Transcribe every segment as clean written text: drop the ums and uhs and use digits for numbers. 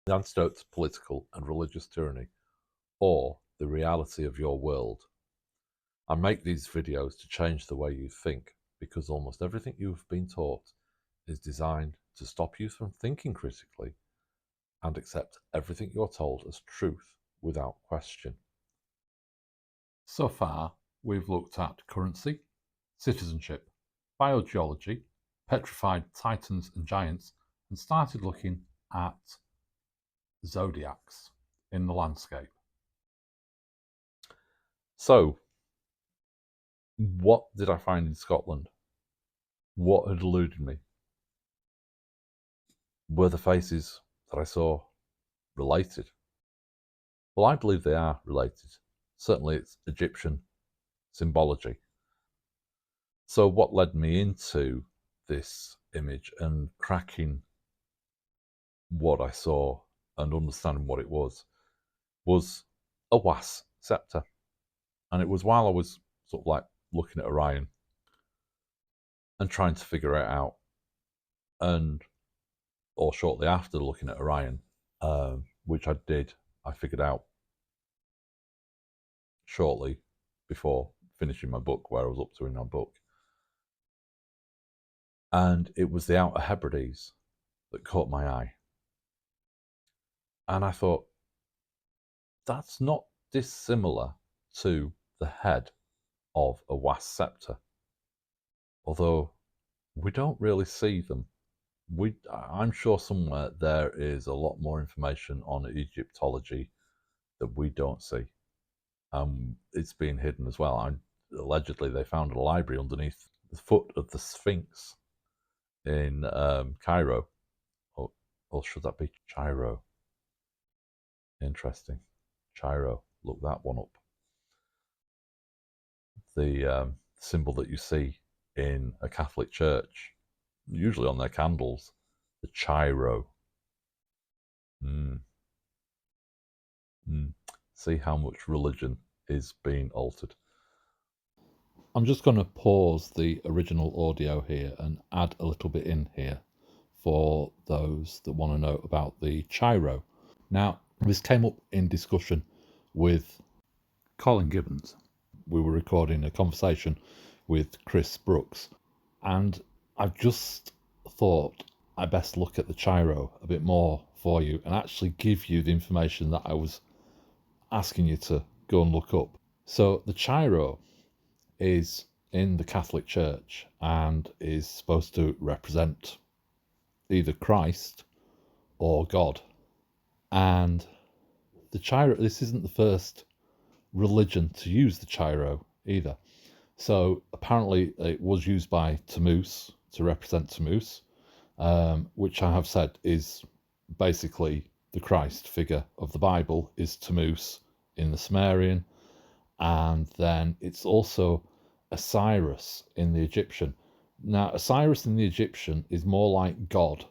the antidote to political and religious tyranny, or the reality of your world. I make these videos to change the way you think, because almost everything you've been taught is designed to stop you from thinking critically and accept everything you're told as truth without question. So far, we've looked at currency, citizenship, biogeology, petrified titans and giants, and started looking at zodiacs in the landscape. So, what did I find in Scotland? What had eluded me? Were the faces that I saw related? Well, I believe they are related. Certainly it's Egyptian symbology. So what led me into this image and cracking what I saw and understanding what it was a was scepter. And it was while I was sort of like looking at Orion and trying to figure it out, or shortly after looking at Orion, which I did, I figured out shortly before finishing my book, where I was up to in my book. And it was the Outer Hebrides that caught my eye. And I thought, that's not dissimilar to the head of a was scepter, although we don't really see them. I'm sure somewhere there is a lot more information on Egyptology that we don't see. It's been hidden as well. Allegedly, they found a library underneath the foot of the Sphinx in Cairo, or should that be Chi Rho? Interesting. Chi Rho. Look that one up. The symbol that you see in a Catholic church, usually on their candles, the Chi Rho. See how much religion is being altered. I'm just going to pause the original audio here and add a little bit in here for those that want to know about the Chi Rho. Now, this came up in discussion with Colin Gibbons. We were recording a conversation with Chris Brooks, and I've just thought I best look at the Chi Rho a bit more for you and actually give you the information that I was asking you to go and look up. So the Chi Rho is in the Catholic Church and is supposed to represent either Christ or God. And the Chi Rho, this isn't the first religion to use the Chi Rho either. So apparently it was used by Tammuz to represent Tammuz, which I have said is basically the Christ figure of the Bible is Tammuz in the Sumerian, and then it's also Osiris in the Egyptian. Now, Osiris in the Egyptian is more like God,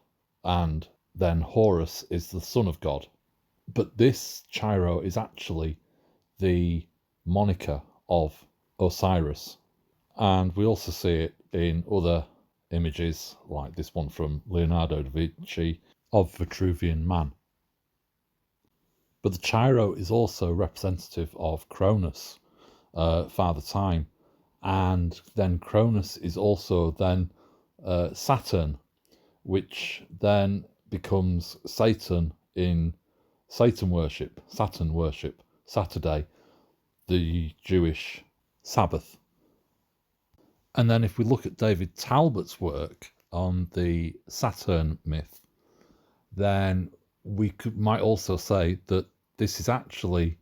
and then Horus is the son of God. But this Chi Rho is actually the moniker of Osiris. And we also see it in other images, like this one from Leonardo da Vinci of Vitruvian Man. But the Chi Rho is also representative of Cronus, Father Time, and then Cronus is also then Saturn, which then becomes Satan in Saturn worship, Saturday, the Jewish Sabbath. And then if we look at David Talbot's work on the Saturn myth, then we might also say that this is actually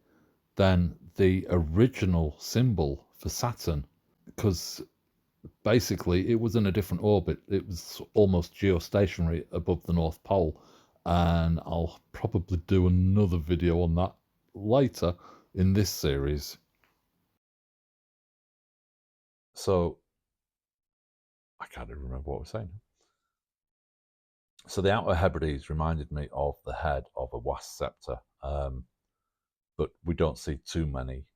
then the original symbol for Saturn, because basically it was in a different orbit. It was almost geostationary above the North Pole, and I'll probably do another video on that later in this series. So I can't even remember what I was saying. So the Outer Hebrides reminded me of the head of a was scepter, but we don't see too many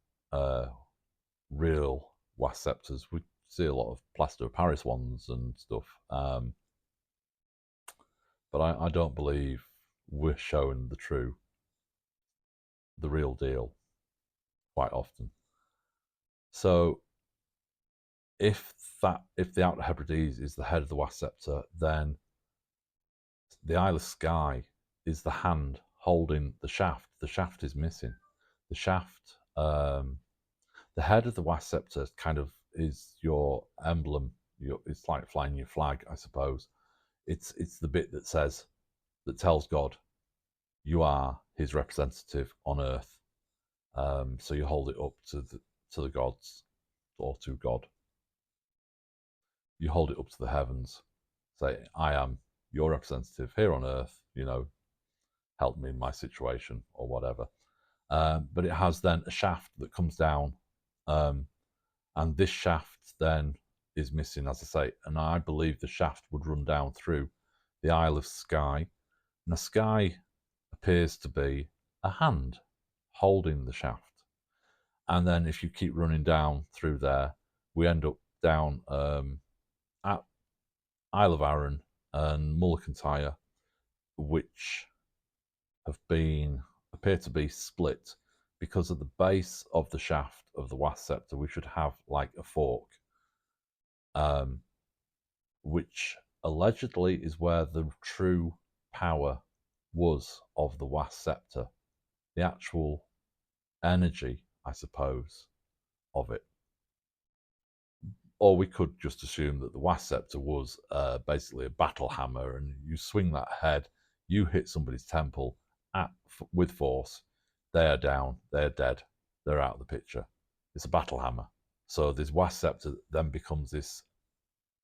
real was scepters. We see a lot of plaster of Paris ones and stuff, but I don't believe we're shown the real deal quite often. So if the Outer Hebrides is the head of the West Scepter, then the Isle of Skye is the hand holding the shaft. The shaft is missing. The shaft, the head of the West Scepter kind of is your emblem. It's like flying your flag, I suppose. It's the bit that tells God you are his representative on earth. So you hold it up to the gods, or to God. You hold it up to the heavens. Say, I am your representative here on earth. Help me in my situation or whatever. But it has then a shaft that comes down, and this shaft then is missing, as I say. And I believe the shaft would run down through the Isle of Skye. And the sky appears to be a hand holding the shaft. And then if you keep running down through there, we end up down at Isle of Arran and Mull of Kintyre, which appear to be split because of the base of the shaft of the West Scepter. We should have like a fork, which allegedly is where the true power was of the West Scepter, the actual energy, I suppose, of it. Or we could just assume that the West Scepter was basically a battle hammer, and you swing that head, you hit somebody's temple with force, they are down, they're dead, they're out of the picture. It's a battle hammer. So this West Scepter then becomes this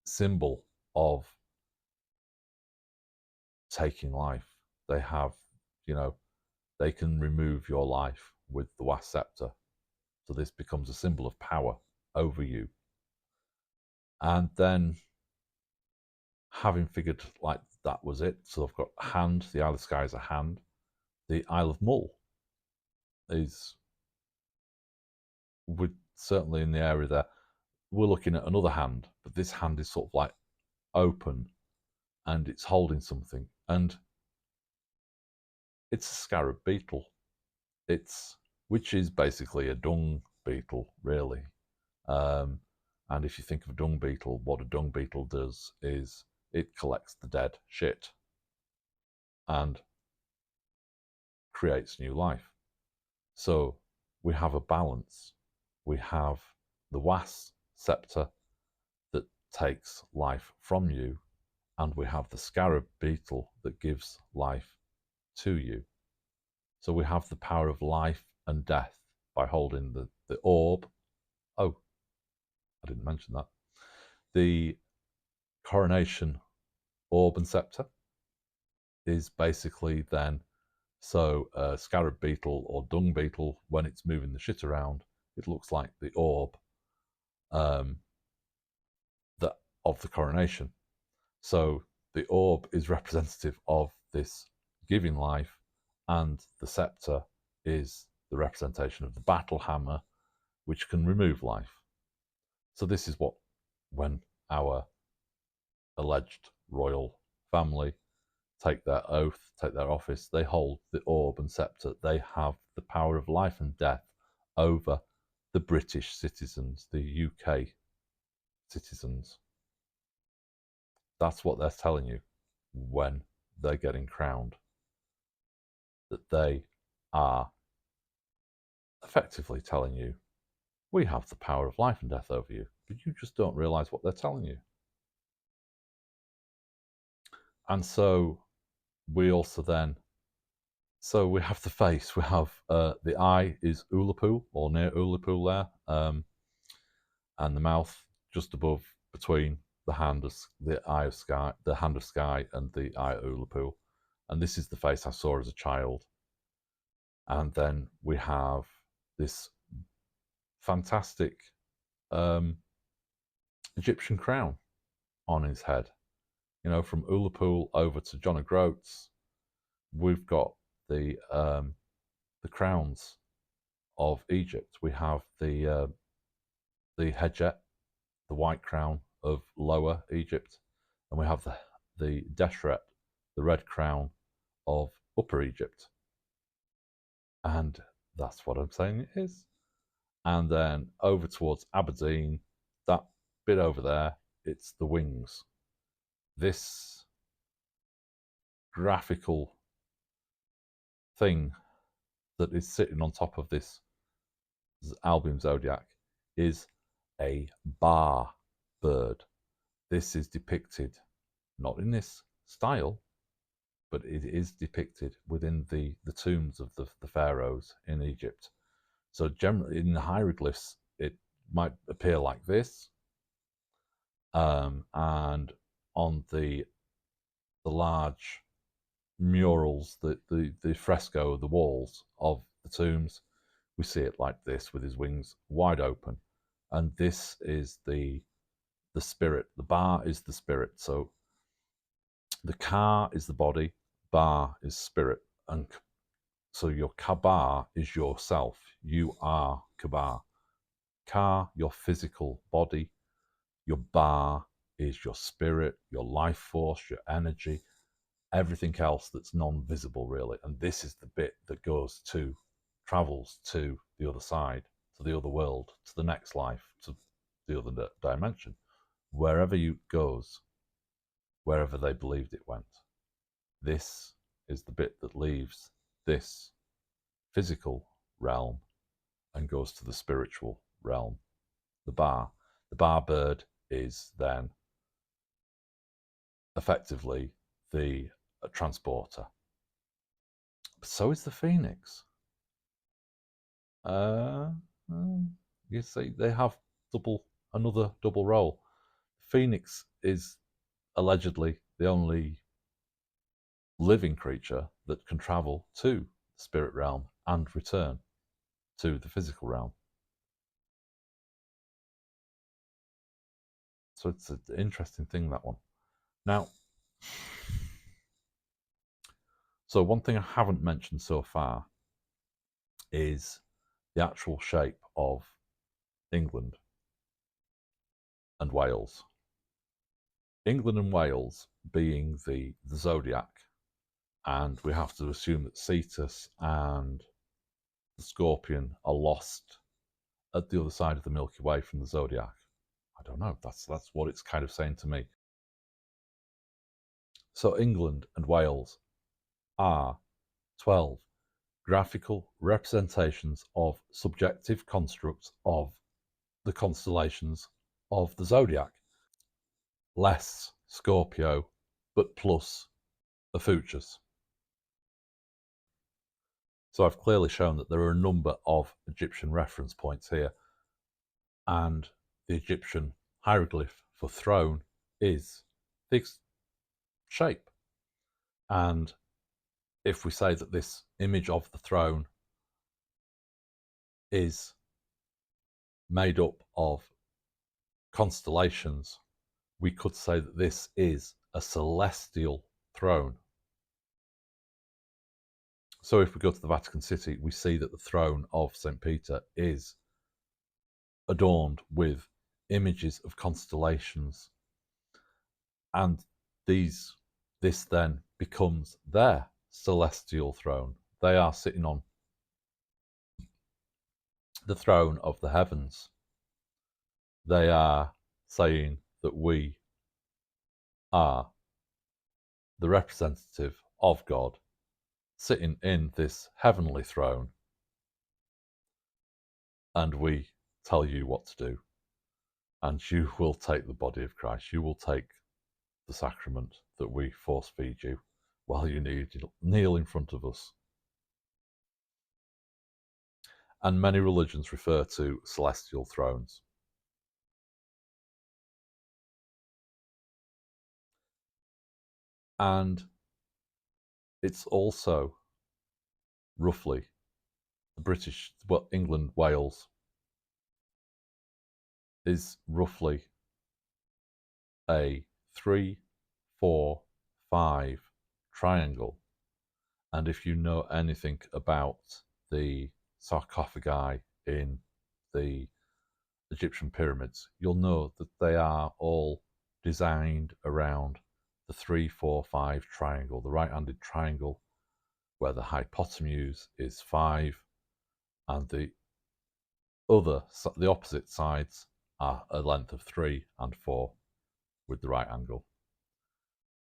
symbol of taking life. They have, they can remove your life with the West Scepter. So this becomes a symbol of power over you. And then, having figured like that was it, so I've got hand, the Isle of Skye is a hand. The Isle of Mull is, certainly in the area there, we're looking at another hand, but this hand is sort of like open and it's holding something, and it's a scarab beetle. Which is basically a dung beetle, really. And if you think of a dung beetle, what a dung beetle does is it collects the dead shit and creates new life. So we have a balance. We have the West Scepter that takes life from you, and we have the scarab beetle that gives life to you. So we have the power of life and death by holding the orb. Oh, I didn't mention that. The coronation orb and scepter is basically then, so a scarab beetle or dung beetle, when it's moving the shit around, it looks like the orb of the coronation. So the orb is representative of this giving life, and the scepter is the representation of the battle hammer, which can remove life. So this is when our alleged royal family take their oath, take their office, they hold the orb and scepter. They have the power of life and death over the British citizens, the UK citizens. That's what they're telling you when they're getting crowned. That they are effectively telling you, we have the power of life and death over you, but you just don't realize what they're telling you. And so we also then, so we have the face, we have the eye is Ullapool, or near Ullapool there, and the mouth just above, between the hand of Skye, the hand of Skye and the eye of Ullapool. And this is the face I saw as a child. And then we have this fantastic Egyptian crown on his head. From Ullapool over to John O'Groats, we've got the crowns of Egypt. We have the Hedjet, the white crown of Lower Egypt, and we have the Deshret, the red crown of Upper Egypt. And that's what I'm saying it is. And then over towards Aberdeen, that bit over there, it's the wings. This graphical thing that is sitting on top of this Albion Zodiac is a bar bird. This is depicted not in this style, but it is depicted within the tombs of the pharaohs in Egypt. So generally in the hieroglyphs, it might appear like this, and on the large murals, the fresco of the walls of the tombs, we see it like this with his wings wide open, and this is the spirit. The bar is the spirit. So the car is the body, bar is spirit, and so your kabar is yourself. You are kabar. Car, your physical body. Your bar is your spirit, your life force, your energy, everything else that's non-visible, really. And this is the bit that travels to the other side, to the other world, to the next life, to the other dimension. Wherever it goes, wherever they believed it went. This is the bit that leaves this physical realm and goes to the spiritual realm. The bar. The bar bird is then effectively the transporter. But so is the phoenix. You see, they have another double role. Phoenix is allegedly the only living creature that can travel to the spirit realm and return to the physical realm. So it's an interesting thing, that one. Now, so one thing I haven't mentioned so far is the actual shape of England and Wales. England and Wales being the zodiac, and we have to assume that Cetus and the Scorpion are lost at the other side of the Milky Way from the zodiac. I don't know. That's what it's kind of saying to me. So England and Wales are 12 graphical representations of subjective constructs of the constellations of the zodiac, less Scorpio, but plus Ophiuchus. So I've clearly shown that there are a number of Egyptian reference points here, and the Egyptian hieroglyph for throne is this shape. And if we say that this image of the throne is made up of constellations, we could say that this is a celestial throne. So if we go to the Vatican City, we see that the throne of St. Peter is adorned with images of constellations, and this then becomes their celestial throne. They are sitting on the throne of the heavens. They are saying that we are the representative of God sitting in this heavenly throne, and we tell you what to do, and you will take the body of Christ. You will take the sacrament that we force feed you while you kneel in front of us. And many religions refer to celestial thrones. And it's also roughly England, Wales is roughly a 3, 4, 5 triangle. And if you know anything about the sarcophagi in the Egyptian pyramids, you'll know that they are all designed around the 3, 4, 5 triangle, the right-handed triangle, where the hypotenuse is 5 and the opposite sides are a length of 3 and 4 with the right angle.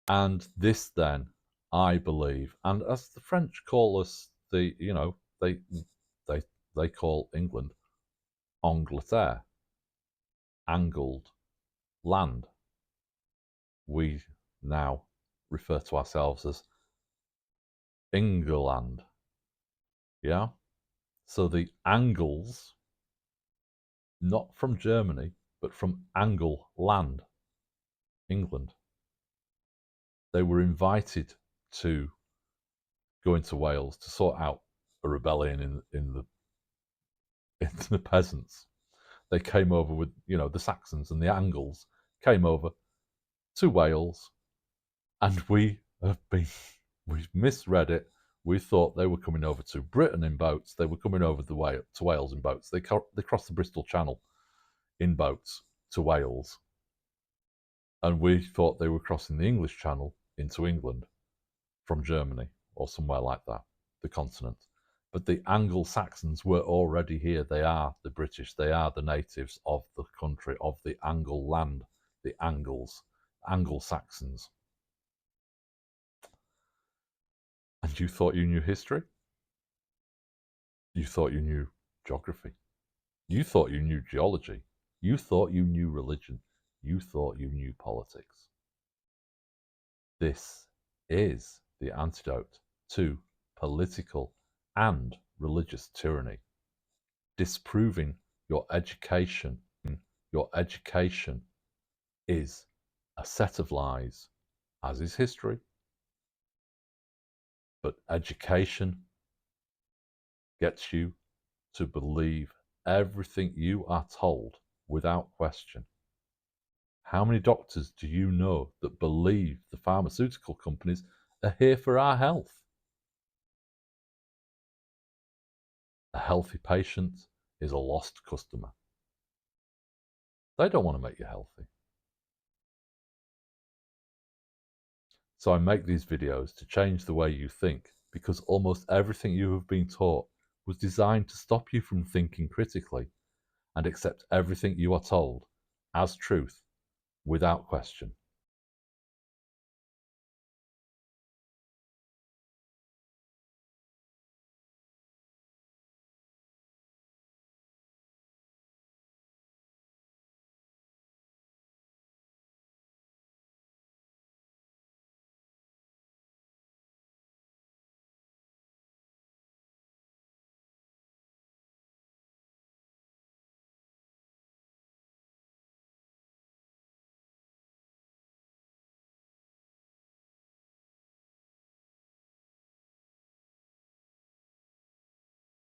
And this then, I believe, and as the French call us, they call England Angleterre, angled land. We now refer to ourselves as England. Yeah? So the angles, not from Germany, but from Angle land, England. They were invited to go into Wales to sort out a rebellion in the peasants. They came over with, the Saxons and the Angles came over to Wales, and we've misread it. We thought they were coming over to Britain in boats. They were coming over to Wales in boats. They crossed the Bristol Channel in boats to Wales, and we thought they were crossing the English Channel into England from Germany or somewhere like that, the continent. But the Anglo-Saxons were already here. They are the British. They are the natives of the country, of the Angle land, the Angles, Anglo-Saxons. And you thought you knew history? You thought you knew geography? You thought you knew geology? You thought you knew religion? You thought you knew politics? This is the antidote to political and religious tyranny. Disproving your education. Your education is a set of lies, as is history. But education gets you to believe everything you are told without question. How many doctors do you know that believe the pharmaceutical companies are here for our health? A healthy patient is a lost customer. They don't want to make you healthy. So I make these videos to change the way you think, because almost everything you have been taught was designed to stop you from thinking critically and accept everything you are told as truth without question.